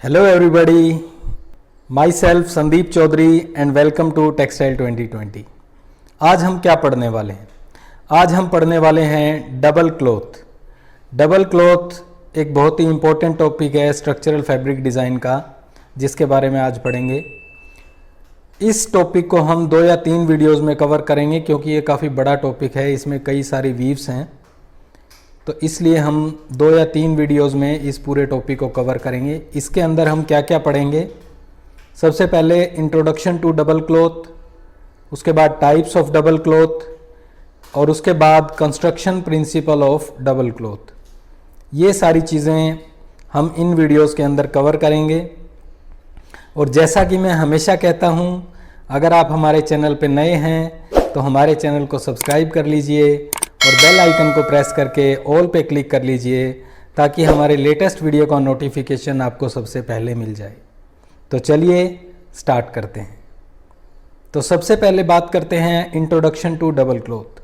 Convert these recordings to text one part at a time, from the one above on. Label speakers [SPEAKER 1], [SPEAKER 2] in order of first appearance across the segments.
[SPEAKER 1] Hello everybody, myself Sandeep Chaudhary and welcome to Textile 2020। आज हम क्या पढ़ने वाले हैं? आज हम पढ़ने वाले हैं डबल क्लॉथ। डबल क्लॉथ एक बहुत ही इम्पोर्टेंट टॉपिक है स्ट्रक्चरल फैब्रिक डिज़ाइन का, जिसके बारे में आज पढ़ेंगे। इस टॉपिक को हम 2 या 3 वीडियोज़ में कवर करेंगे क्योंकि ये काफ़ी बड़ा टॉपिक है, इसमें कई सारी वीव्स हैं, तो इसलिए हम 2 या 3 वीडियोज़ में इस पूरे टॉपिक को कवर करेंगे। इसके अंदर हम क्या क्या पढ़ेंगे? सबसे पहले इंट्रोडक्शन टू डबल क्लॉथ, उसके बाद टाइप्स ऑफ डबल क्लॉथ और उसके बाद construction principle of double cloth. ये सारी चीज़ें हम इन वीडियोज़ के अंदर कवर करेंगे। और जैसा कि मैं हमेशा कहता हूँ, अगर आप हमारे चैनल पर नए हैं तो हमारे चैनल को सब्सक्राइब कर लीजिए और बेल आइकन को प्रेस करके ऑल पे क्लिक कर लीजिए ताकि हमारे लेटेस्ट वीडियो का नोटिफिकेशन आपको सबसे पहले मिल जाए। तो चलिए स्टार्ट करते हैं। तो सबसे पहले बात करते हैं introduction to double cloth.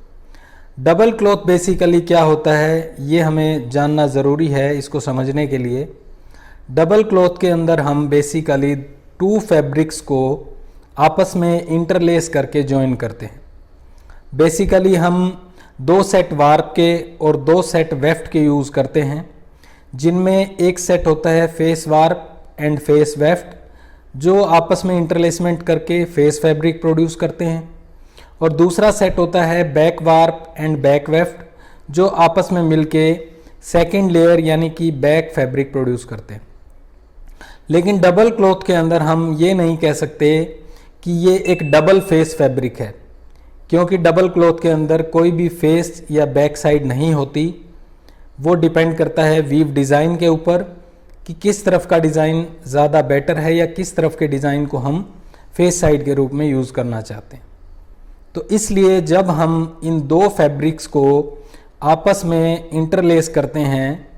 [SPEAKER 1] Double cloth basically क्या होता है, ये हमें जानना ज़रूरी है। इसको समझने के लिए डबल क्लॉथ के अंदर हम बेसिकली 2 फैब्रिक्स को आपस में इंटरलेस करके जॉइन करते हैं। बेसिकली हम 2 सेट वार्प के और 2 सेट वेफ्ट के यूज़ करते हैं, जिनमें एक सेट होता है face warp and face weft, जो आपस में इंटरलेसमेंट करके फेस फैब्रिक प्रोड्यूस करते हैं, और दूसरा सेट होता है back warp and back weft, जो आपस में मिलके सेकेंड लेयर यानी कि बैक फैब्रिक प्रोड्यूस करते हैं। लेकिन डबल क्लॉथ के अंदर हम ये नहीं कह सकते कि ये एक डबल फेस फैब्रिक है, क्योंकि डबल क्लॉथ के अंदर कोई भी फेस या बैक साइड नहीं होती। वो डिपेंड करता है वीव डिज़ाइन के ऊपर कि किस तरफ का डिज़ाइन ज़्यादा बेटर है या किस तरफ के डिज़ाइन को हम फेस साइड के रूप में यूज़ करना चाहते हैं। तो इसलिए जब हम इन 2 फैब्रिक्स को आपस में इंटरलेस करते हैं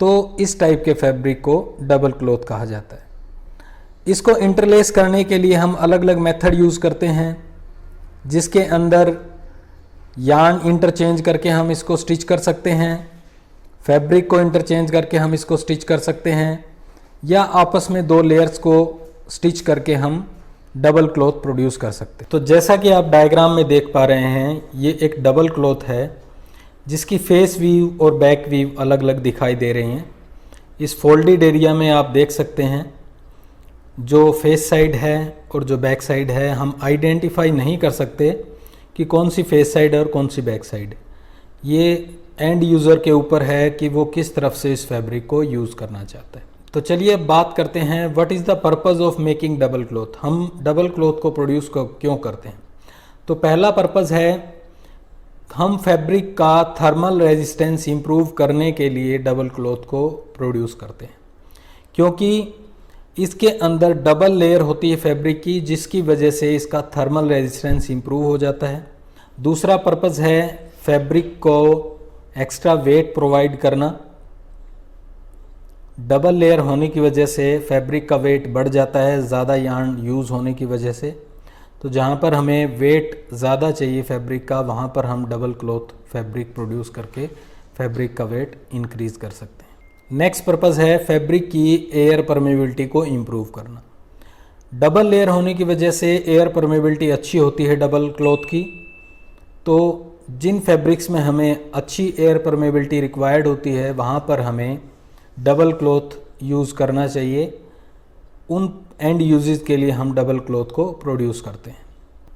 [SPEAKER 1] तो इस टाइप के फैब्रिक को डबल क्लॉथ कहा जाता है। इसको इंटरलेस करने के लिए हम अलग अलग मेथड यूज़ करते हैं, जिसके अंदर यार्न इंटरचेंज करके हम इसको स्टिच कर सकते हैं, फैब्रिक को इंटरचेंज करके हम इसको स्टिच कर सकते हैं, या आपस में 2 लेयर्स को स्टिच करके हम डबल क्लॉथ प्रोड्यूस कर सकते हैं। तो जैसा कि आप डायग्राम में देख पा रहे हैं, ये एक डबल क्लॉथ है जिसकी फेस वीव और बैक वीव अलग अलग दिखाई दे रही हैं। इस फोल्डेड एरिया में आप देख सकते हैं जो फेस साइड है और जो बैक साइड है, हम आइडेंटिफाई नहीं कर सकते कि कौन सी फेस साइड है और कौन सी बैक साइड है। ये एंड यूज़र के ऊपर है कि वो किस तरफ से इस फैब्रिक को यूज़ करना चाहता है। तो चलिए अब बात करते हैं what is the purpose of making double cloth. हम डबल क्लॉथ को प्रोड्यूस क्यों करते हैं? तो पहला पर्पज़ है हम फैब्रिक का थर्मल रेजिस्टेंस इम्प्रूव करने के लिए डबल क्लॉथ को प्रोड्यूस करते हैं, क्योंकि इसके अंदर डबल लेयर होती है फैब्रिक की, जिसकी वजह से इसका थर्मल रेजिस्टेंस इम्प्रूव हो जाता है। दूसरा पर्पज़ है फैब्रिक को एक्स्ट्रा वेट प्रोवाइड करना। डबल लेयर होने की वजह से फैब्रिक का वेट बढ़ जाता है ज़्यादा यार्न यूज़ होने की वजह से। तो जहाँ पर हमें वेट ज़्यादा चाहिए फैब्रिक का, वहाँ पर हम डबल क्लॉथ फैब्रिक प्रोड्यूस करके फैब्रिक का वेट इंक्रीज़ कर सकते हैं। नेक्स्ट पर्पज़ है फैब्रिक की एयर परमेबिलिटी को इम्प्रूव करना। डबल लेयर होने की वजह से एयर परमेबिलिटी अच्छी होती है डबल क्लॉथ की। तो जिन फैब्रिक्स में हमें अच्छी एयर परमेबिलिटी रिक्वायर्ड होती है, वहाँ पर हमें डबल क्लॉथ यूज़ करना चाहिए। उन एंड यूजेस के लिए हम डबल क्लॉथ को प्रोड्यूस करते हैं।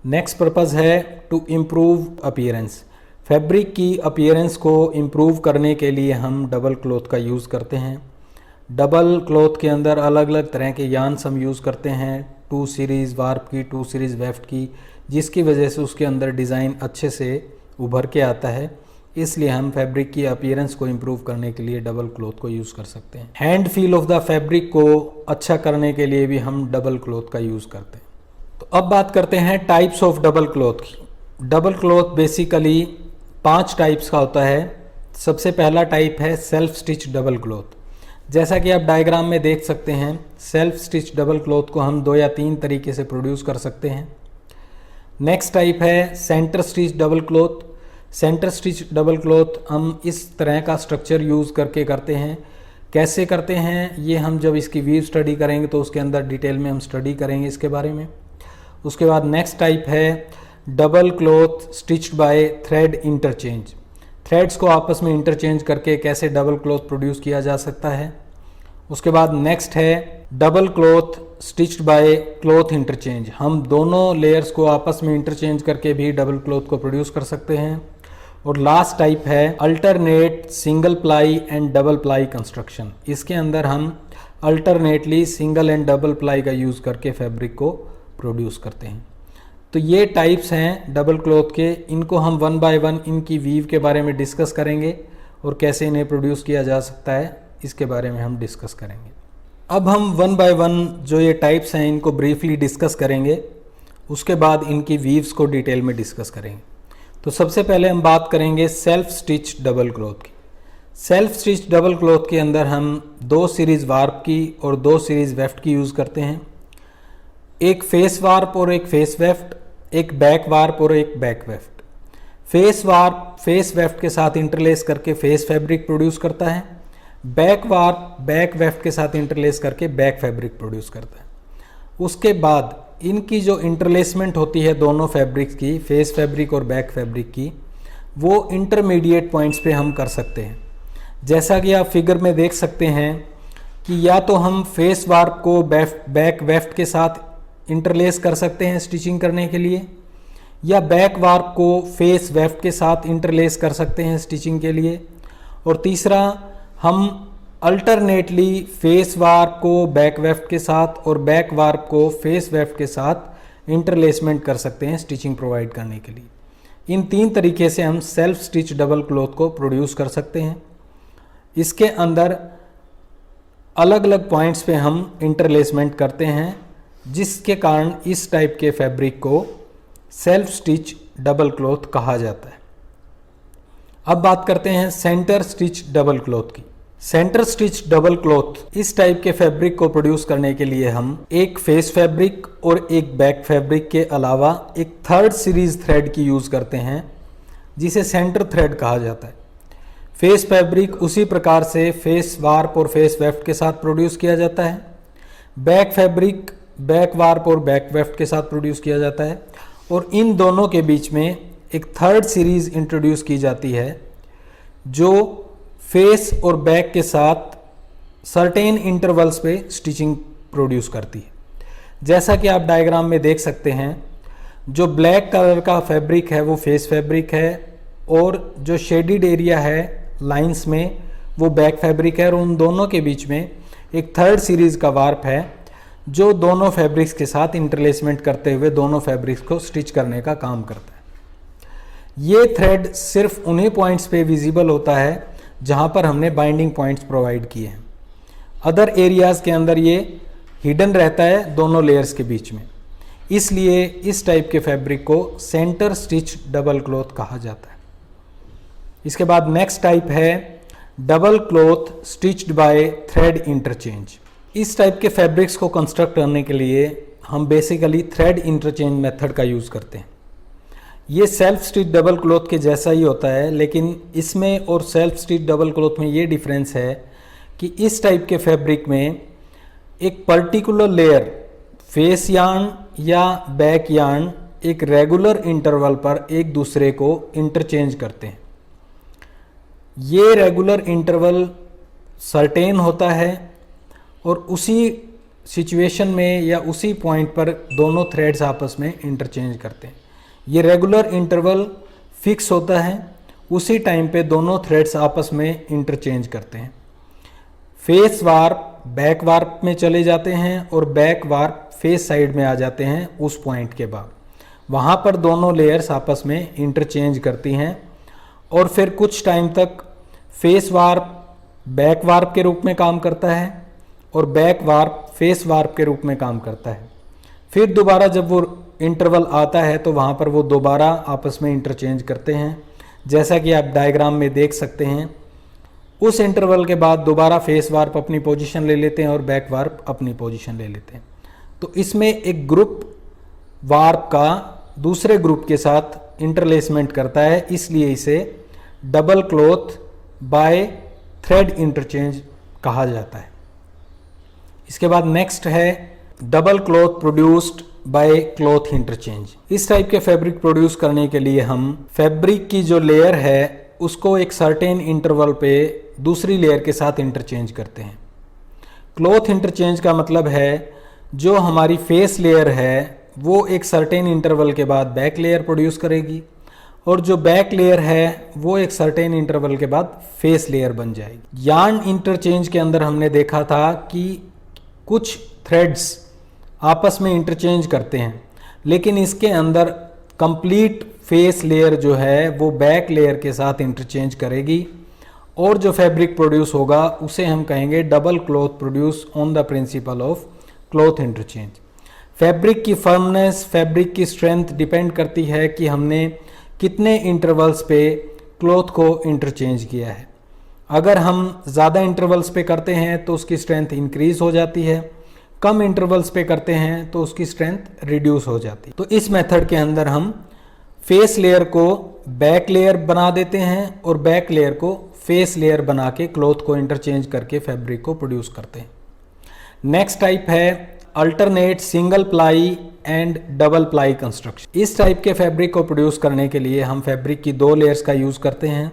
[SPEAKER 1] नेक्स्ट पर्पज़ है टू इम्प्रूव अपीयरेंस। फैब्रिक की अपीयरेंस को इम्प्रूव करने के लिए हम डबल क्लॉथ का यूज़ करते हैं। डबल क्लॉथ के अंदर अलग अलग तरह के यार्न्स हम यूज़ करते हैं, 2 सीरीज़ वार्प की, 2 सीरीज़ वेफ्ट की, जिसकी वजह से उसके अंदर डिज़ाइन अच्छे से उभर के आता है। इसलिए हम फैब्रिक की अपीयरेंस को इम्प्रूव करने के लिए डबल क्लॉथ को यूज़ कर सकते हैं। Hand feel of the fabric को अच्छा करने के लिए भी हम डबल क्लॉथ का यूज़ करते हैं। तो अब बात करते हैं टाइप्स ऑफ डबल क्लॉथ की। डबल क्लॉथ बेसिकली 5 टाइप्स का होता है। सबसे पहला टाइप है सेल्फ स्टिच डबल क्लॉथ। जैसा कि आप डायग्राम में देख सकते हैं, सेल्फ स्टिच डबल क्लॉथ को हम 2 या 3 तरीके से प्रोड्यूस कर सकते हैं। नेक्स्ट टाइप है centre stitch double cloth. Centre stitch double cloth हम इस तरह का स्ट्रक्चर यूज़ करके करते हैं कैसे करते हैं ये हम जब इसकी वीव स्टडी करेंगे तो उसके अंदर डिटेल में हम स्टडी करेंगे इसके बारे में। उसके बाद नेक्स्ट टाइप है double cloth stitched by thread interchange. Threads को आपस में इंटरचेंज करके कैसे डबल क्लॉथ प्रोड्यूस किया जा सकता है। उसके बाद नेक्स्ट है double cloth stitched by cloth interchange. हम दोनों लेयर्स को आपस में इंटरचेंज करके भी डबल क्लॉथ को प्रोड्यूस कर सकते हैं। और लास्ट टाइप है alternate single ply and double ply construction. इसके अंदर हम alternately single and double ply का यूज़ करके फैब्रिक को प्रोड्यूस करते हैं। तो ये टाइप्स हैं डबल क्लॉथ के। इनको हम वन बाय वन इनकी वीव के बारे में डिस्कस करेंगे और कैसे इन्हें प्रोड्यूस किया जा सकता है इसके बारे में हम डिस्कस करेंगे। अब हम वन बाय वन जो ये टाइप्स हैं इनको ब्रीफली डिस्कस करेंगे, उसके बाद इनकी वीव्स को डिटेल में डिस्कस करेंगे। तो सबसे पहले हम बात करेंगे सेल्फ स्टिच डबल क्लॉथ की। सेल्फ स्टिच डबल क्लॉथ के अंदर हम 2 सीरीज़ वार्प की और 2 सीरीज़ वेफ्ट की यूज़ करते हैं। एक फेस वार्प और एक फेस वेफ्ट, एक बैक वार्प और एक back weft. Face warp face weft के साथ इंटरलेस करके फेस फैब्रिक प्रोड्यूस करता है। बैक वार्प बैक वेफ्ट के साथ इंटरलेस करके बैक फैब्रिक प्रोड्यूस करता है। उसके बाद इनकी जो इंटरलेसमेंट होती है दोनों फैब्रिक्स की, फेस फैब्रिक और बैक फैब्रिक की, वो इंटरमीडिएट पॉइंट्स पे हम कर सकते हैं। जैसा कि आप फिगर में देख सकते हैं कि या तो हम फेस वार्प को बैक वेफ्ट के साथ इंटरलेस कर सकते हैं स्टिचिंग करने के लिए, या बैक वार्प को फेस वेफ्ट के साथ इंटरलेस कर सकते हैं स्टिचिंग के लिए। और तीसरा, हम अल्टरनेटली फेस वार्प को बैक वेफ्ट के साथ और बैक वार्प को फेस वेफ्ट के साथ इंटरलेसमेंट कर सकते हैं स्टिचिंग प्रोवाइड करने के लिए। इन 3 तरीके से हम सेल्फ स्टिच डबल क्लॉथ को प्रोड्यूस कर सकते हैं। इसके अंदर अलग अलग पॉइंट्स पे हम इंटरलेसमेंट करते हैं, जिसके कारण इस टाइप के फैब्रिक को सेल्फ स्टिच डबल क्लॉथ कहा जाता है। अब बात करते हैं सेंटर स्टिच डबल क्लॉथ की। सेंटर स्टिच डबल क्लॉथ इस टाइप के फैब्रिक को प्रोड्यूस करने के लिए हम एक फेस फैब्रिक और एक बैक फैब्रिक के अलावा एक थर्ड सीरीज थ्रेड की यूज़ करते हैं, जिसे सेंटर थ्रेड कहा जाता है। फेस फैब्रिक उसी प्रकार से फेस वार्प और फेस वेफ्ट के साथ प्रोड्यूस किया जाता है। बैक फैब्रिक बैक वार्प और बैक वेफ्ट के साथ प्रोड्यूस किया जाता है। और इन दोनों के बीच में एक थर्ड सीरीज इंट्रोड्यूस की जाती है जो फेस और बैक के साथ सर्टेन इंटरवल्स पे स्टिचिंग प्रोड्यूस करती है। जैसा कि आप डायग्राम में देख सकते हैं, जो ब्लैक कलर का फैब्रिक है वो फेस फैब्रिक है और जो शेडिड एरिया है लाइंस में वो बैक फैब्रिक है, और उन दोनों के बीच में एक थर्ड सीरीज का वार्प है जो दोनों फैब्रिक्स के साथ इंटरलेसमेंट करते हुए दोनों फैब्रिक्स को स्टिच करने का काम करता है। ये थ्रेड सिर्फ उन्हीं पॉइंट्स पे विजिबल होता है जहाँ पर हमने बाइंडिंग पॉइंट्स प्रोवाइड किए हैं। अदर एरियाज़ के अंदर ये हिडन रहता है दोनों लेयर्स के बीच में, इसलिए इस टाइप के फैब्रिक को सेंटर स्टिच डबल क्लॉथ कहा जाता है। इसके बाद नेक्स्ट टाइप है double cloth stitched by thread interchange. इस टाइप के फैब्रिक्स को कंस्ट्रक्ट करने के लिए हम बेसिकली थ्रेड इंटरचेंज मेथड का यूज़ करते हैं। ये सेल्फ स्टिच डबल क्लॉथ के जैसा ही होता है, लेकिन इसमें और सेल्फ स्टिच डबल क्लॉथ में ये डिफरेंस है कि इस टाइप के फैब्रिक में एक पर्टिकुलर लेयर फेस यार्न या बैक यार्न एक रेगुलर इंटरवल पर एक दूसरे को इंटरचेंज करते हैं। ये रेगुलर इंटरवल सर्टेन होता है और उसी सिचुएशन में या उसी पॉइंट पर दोनों थ्रेड्स आपस में इंटरचेंज करते हैं। ये रेगुलर इंटरवल फिक्स होता है, उसी टाइम पे दोनों थ्रेड्स आपस में इंटरचेंज करते हैं। फेस वार्प बैक वार्प में चले जाते हैं और बैक वार्प फेस साइड में आ जाते हैं उस पॉइंट के बाद। वहाँ पर दोनों लेयर्स आपस में इंटरचेंज करती हैं और फिर कुछ टाइम तक फेस वार्प बैक वार्प के रूप में काम करता है और बैक वार्प फेस वार्प के रूप में काम करता है। फिर दोबारा जब वो इंटरवल आता है तो वहाँ पर वो दोबारा आपस में इंटरचेंज करते हैं, जैसा कि आप डायग्राम में देख सकते हैं। उस इंटरवल के बाद दोबारा फेस वार्प अपनी पोजीशन ले लेते हैं और बैक वार्प अपनी पोजीशन ले लेते हैं। तो इसमें एक ग्रुप वार्प का दूसरे ग्रुप के साथ इंटरलेसमेंट करता है, इसलिए इसे double cloth by thread interchange कहा जाता है। इसके बाद नेक्स्ट है double cloth produced by cloth interchange. इस टाइप के फैब्रिक प्रोड्यूस करने के लिए हम फैब्रिक की जो लेयर है उसको एक सर्टेन इंटरवल पे दूसरी लेयर के साथ इंटरचेंज करते हैं। क्लॉथ इंटरचेंज का मतलब है जो हमारी फेस लेयर है वो एक सर्टेन इंटरवल के बाद बैक लेयर प्रोड्यूस करेगी और जो बैक लेयर है वो एक सर्टेन इंटरवल के बाद फेस लेयर बन जाएगी। यार्न इंटरचेंज के अंदर हमने देखा था कि कुछ थ्रेड्स आपस में इंटरचेंज करते हैं, लेकिन इसके अंदर कंप्लीट फेस लेयर जो है वो बैक लेयर के साथ इंटरचेंज करेगी और जो फैब्रिक प्रोड्यूस होगा उसे हम कहेंगे double cloth produce on the principle of cloth interchange. Fabric की फर्मनेस, फैब्रिक की स्ट्रेंथ डिपेंड करती है कि हमने कितने इंटरवल्स पे क्लॉथ को इंटरचेंज किया है। अगर हम ज़्यादा इंटरवल्स पे करते हैं तो उसकी स्ट्रेंथ इंक्रीज हो जाती है, कम इंटरवल्स पे करते हैं तो उसकी स्ट्रेंथ रिड्यूस हो जाती है। तो इस मेथड के अंदर हम फेस लेयर को बैक लेयर बना देते हैं और बैक लेयर को फेस लेयर बना के क्लॉथ को इंटरचेंज करके फैब्रिक को प्रोड्यूस करते हैं। नेक्स्ट टाइप है alternate single ply and double ply construction. इस टाइप के फैब्रिक को प्रोड्यूस करने के लिए हम फैब्रिक की 2 लेयर्स का यूज़ करते हैं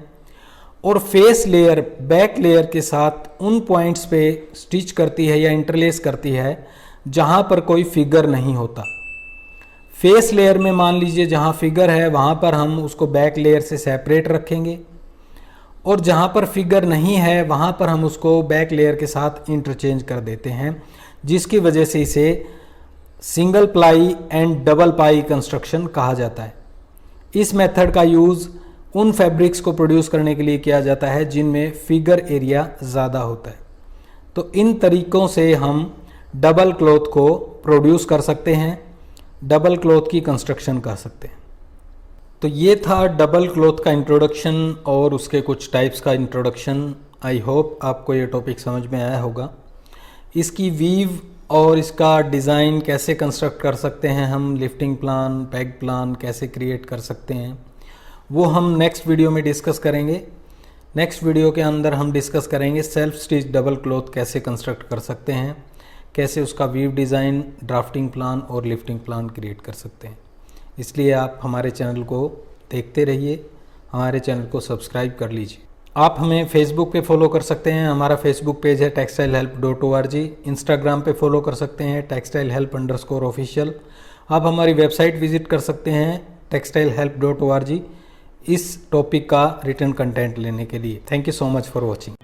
[SPEAKER 1] और फेस लेयर बैक लेयर के साथ उन पॉइंट्स पे स्टिच करती है या इंटरलेस करती है जहाँ पर कोई फिगर नहीं होता। फेस लेयर में मान लीजिए जहाँ फिगर है वहाँ पर हम उसको बैक लेयर से सेपरेट रखेंगे और जहाँ पर फिगर नहीं है वहाँ पर हम उसको बैक लेयर के साथ इंटरचेंज कर देते हैं, जिसकी वजह से इसे single ply and double ply construction कहा जाता है। इस मेथड का यूज़ उन फैब्रिक्स को प्रोड्यूस करने के लिए किया जाता है जिनमें फिगर एरिया ज़्यादा होता है। तो इन तरीक़ों से हम डबल क्लॉथ को प्रोड्यूस कर सकते हैं, डबल क्लॉथ की कंस्ट्रक्शन कर सकते हैं। तो ये था डबल क्लॉथ का इंट्रोडक्शन और उसके कुछ टाइप्स का इंट्रोडक्शन। आई होप आपको ये टॉपिक समझ में आया होगा। इसकी वीव और इसका डिज़ाइन कैसे कंस्ट्रक्ट कर सकते हैं हम, लिफ्टिंग प्लान, पैग प्लान कैसे क्रिएट कर सकते हैं, वो हम नेक्स्ट वीडियो में डिस्कस करेंगे। नेक्स्ट वीडियो के अंदर हम डिस्कस करेंगे सेल्फ स्टिच डबल क्लॉथ कैसे कंस्ट्रक्ट कर सकते हैं, कैसे उसका वीव डिज़ाइन, ड्राफ्टिंग प्लान और लिफ्टिंग प्लान क्रिएट कर सकते हैं। इसलिए आप हमारे चैनल को देखते रहिए, हमारे चैनल को सब्सक्राइब कर लीजिए। आप हमें फेसबुक पे फॉलो कर सकते हैं, हमारा फेसबुक पेज है textilehelp.org। इंस्टाग्राम पे फॉलो कर सकते हैं textilehelp_official। आप हमारी वेबसाइट विजिट कर सकते हैं textilehelp.org इस टॉपिक का रिटन कंटेंट लेने के लिए। Thank you so much for watching.